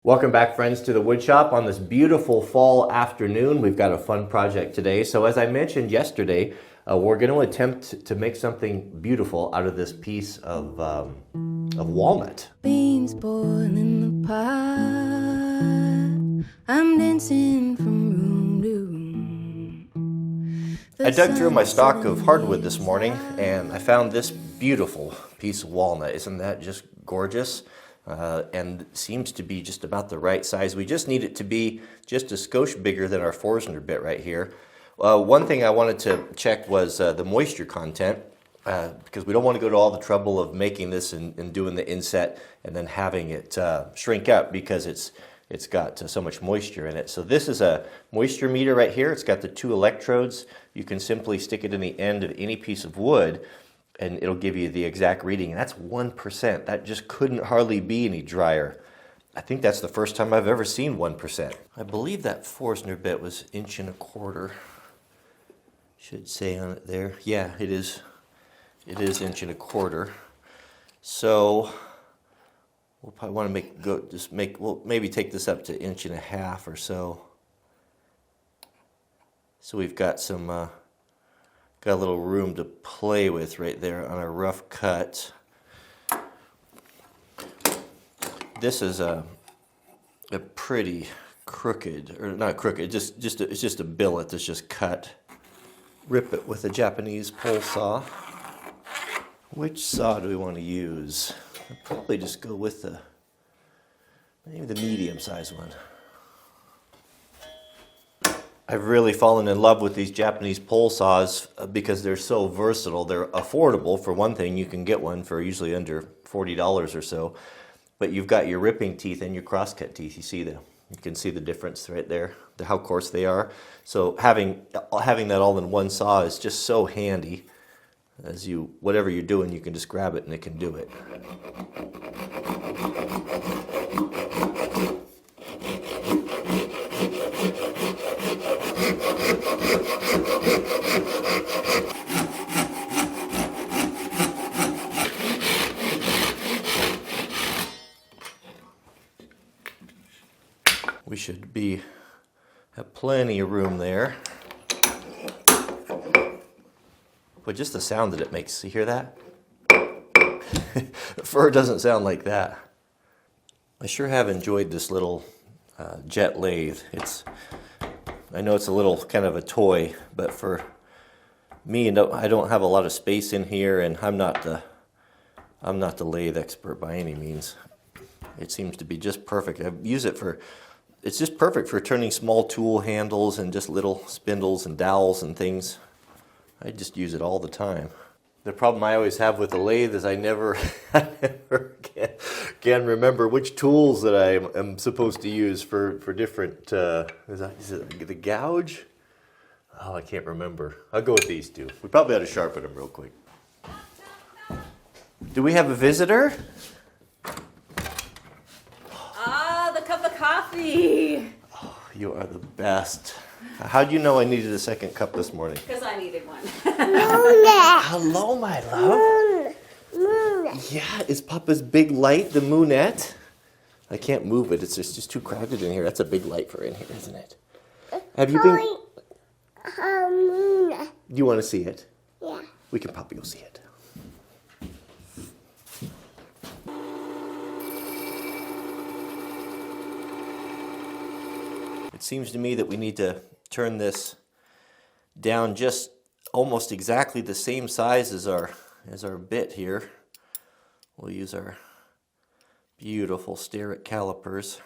Welcome back, friends, to the wood shop on this beautiful fall afternoon. We've got a fun project today. So as I mentioned yesterday, we're going to attempt to make something beautiful out of this piece of walnut. Beans boil in the pot. I'm dancing from room to room. I dug through my stock of hardwood this morning and I found this beautiful piece of walnut. Isn't that just gorgeous? And seems to be just about the right size. We just need it to be just a skosh bigger than our Forstner bit right here. One thing I wanted to check was the moisture content, because we don't want to go to all the trouble of making this and doing the inset and then having it shrink up because it's got so much moisture in it. So this is a moisture meter right here. It's got the 2 electrodes. You can simply stick it in the end of any piece of wood and it'll give you the exact reading. And that's 1%. That just couldn't hardly be any drier. I think that's the first time I've ever seen 1%. I believe that Forstner bit was 1.25 inches. Should say on it there. Yeah, it is. It is 1.25 inches. So we'll probably want to we'll maybe take this up to 1.5 inches or so. So we've got some. Got a little room to play with right there on a rough cut. This is a pretty crooked, or not crooked, it's just a billet that's just cut. Rip it with a Japanese pole saw. Which saw do we want to use? I'll probably just go with maybe the medium-sized one. I've really fallen in love with these Japanese pole saws because they're so versatile. They're affordable. For one thing, you can get one for usually under $40 or so. But you've got your ripping teeth and your crosscut teeth. You can see the difference right there, how coarse they are. So having that all in one saw is just so handy. Whatever you're doing, you can just grab it and it can do it. We should have plenty of room there. But just the sound that it makes, you hear that? Fur doesn't sound like that. I sure have enjoyed this little jet lathe. I know it's a little kind of a toy, but for me, I don't have a lot of space in here, and I'm not the lathe expert by any means. It seems to be just perfect. I use it it's just perfect for turning small tool handles and just little spindles and dowels and things. I just use it all the time. The problem I always have with the lathe is I never can remember which tools that I am supposed to use for different, is it the gouge? Oh, I can't remember. I'll go with these two. We probably ought to sharpen them real quick. Do we have a visitor? The cup of coffee. Oh, you are the best. How'd you know I needed a second cup this morning? Because I needed one. Hello, my love. Moon. Yeah, is Papa's big light the moonette? I can't move it. It's just too crowded in here. That's a big light for in here, isn't it? Have you been? Moon. Do you want to see it? Yeah. We can probably go see it. It seems to me that we need to turn this down just almost exactly the same size as our bit here. We'll use our beautiful Starrett calipers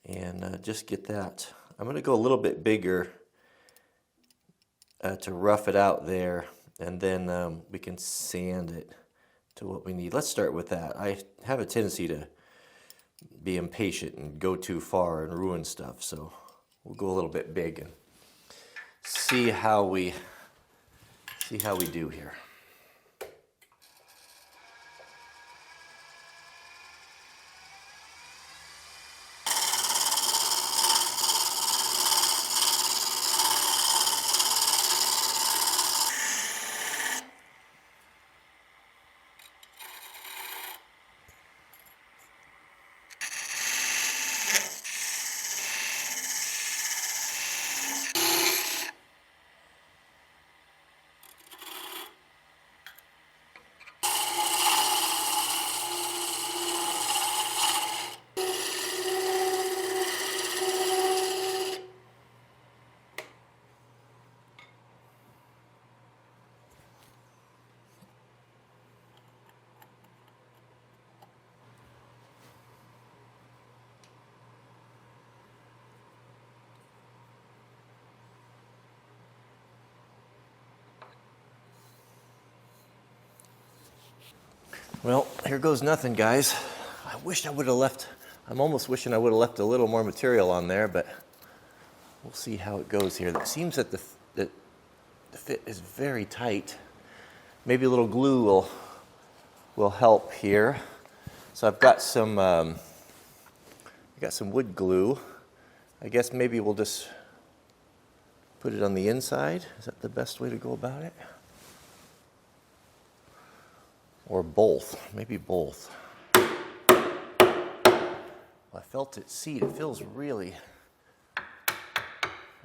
and just get that. I'm going to go a little bit bigger to rough it out there, and then we can sand it to what we need. Let's start with that. I have a tendency to be impatient and go too far and ruin stuff, so we'll go a little bit big and see how we do here. Well, here goes nothing, guys. I'm almost wishing I would have left a little more material on there, but we'll see how it goes here. It seems that the fit is very tight. Maybe a little glue will help here. So I've got some wood glue. I guess maybe we'll just put it on the inside. Is that the best way to go about it? Or both, maybe both. I felt it seat. It feels really,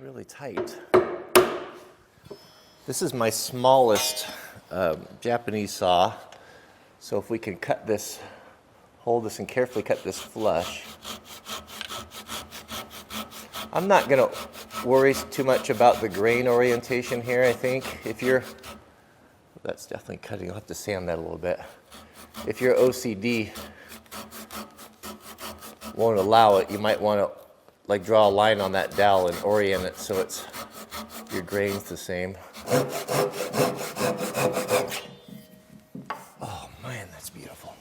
really tight. This is my smallest Japanese saw. So if we can cut this, hold this and carefully cut this flush. I'm not gonna worry too much about the grain orientation here, I think. That's definitely cutting. I'll have to sand that a little bit. If your OCD won't allow it, you might want to like draw a line on that dowel and orient it so your grain's the same. Oh man, that's beautiful.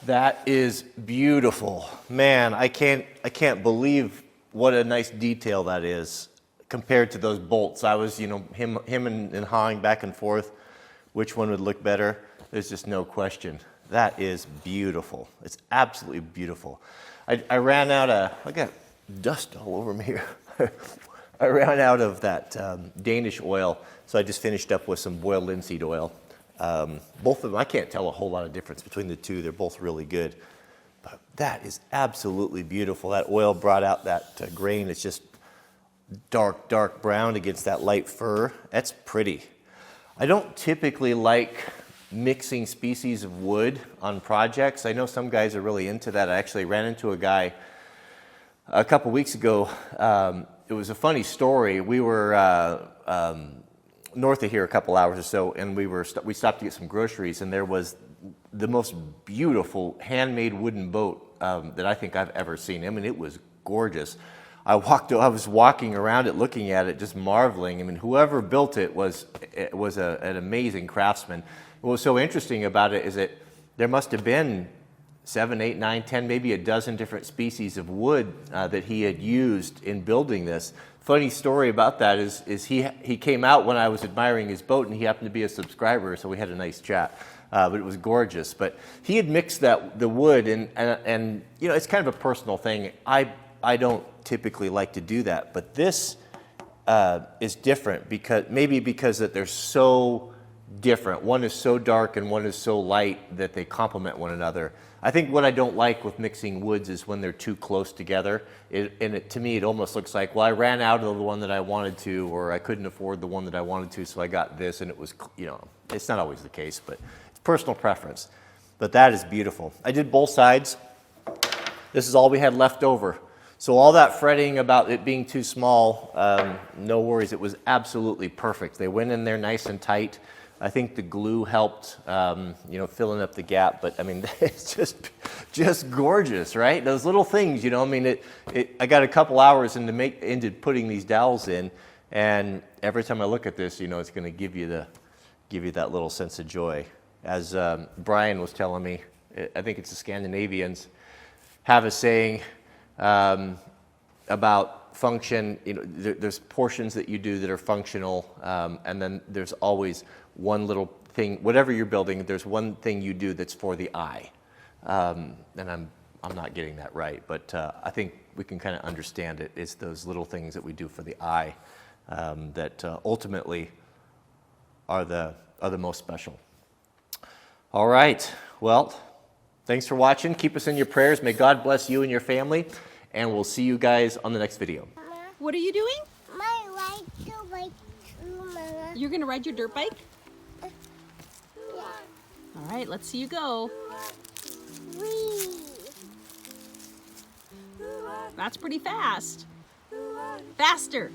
That is beautiful. Man, I can't believe what a nice detail that is compared to those bolts. I was, him and hawing back and forth, which one would look better. There's just no question. That is beautiful. It's absolutely beautiful. I ran out of, I got dust all over me here. I ran out of that Danish oil, so I just finished up with some boiled linseed oil. Both of them, I can't tell a whole lot of difference between the two. They're both really good. But that is absolutely beautiful. That oil brought out that grain. It's just dark, dark brown against that light fur. That's pretty. I don't typically like mixing species of wood on projects. I know some guys are really into that. I actually ran into a guy a couple weeks ago. It was a funny story. We were north of here a couple hours or so, and we stopped to get some groceries, and there was the most beautiful handmade wooden boat that I think I've ever seen. I mean, it was gorgeous. I was walking around it, looking at it, just marveling. I mean, whoever built it was an amazing craftsman. What was so interesting about it is that there must have been 7, 8, 9, 10, maybe a dozen different species of wood that he had used in building this. Funny story about that is he came out when I was admiring his boat, and he happened to be a subscriber, so we had a nice chat. But it was gorgeous. But he had mixed the wood, and it's kind of a personal thing. I don't typically like to do that, but this is different because that they're so different. One is so dark and one is so light that they complement one another. I think what I don't like with mixing woods is when they're too close together. To me, it almost looks like, well, I ran out of the one that I wanted to, or I couldn't afford the one that I wanted to, so I got this, and it was, it's not always the case, but it's personal preference. But that is beautiful. I did both sides. This is all we had left over. So all that fretting about it being too small, no worries. It was absolutely perfect. They went in there nice and tight. I think the glue helped, filling up the gap. But I mean, it's just gorgeous, right? Those little things, I mean, I got a couple hours into putting these dowels in, and every time I look at this, it's going to give you that little sense of joy. As Brian was telling me, I think it's the Scandinavians have a saying about function. You know, there's portions that you do that are functional, and then there's always one little thing. Whatever you're building, there's one thing you do that's for the eye. And I'm not getting that right, but I think we can kind of understand it. It's those little things that we do for the eye that ultimately are the most special. All right. Well, thanks for watching. Keep us in your prayers. May God bless you and your family, and we'll see you guys on the next video. What are you doing? My ride the bike too, Mama. You're gonna ride your dirt bike? Yeah. All right, let's see you go. Whee. That's pretty fast. Faster.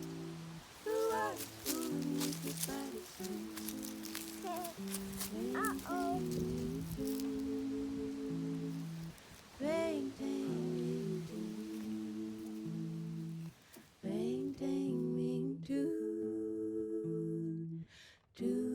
Uh-oh. Bang, dang, bang, dang, ring, tune, tune.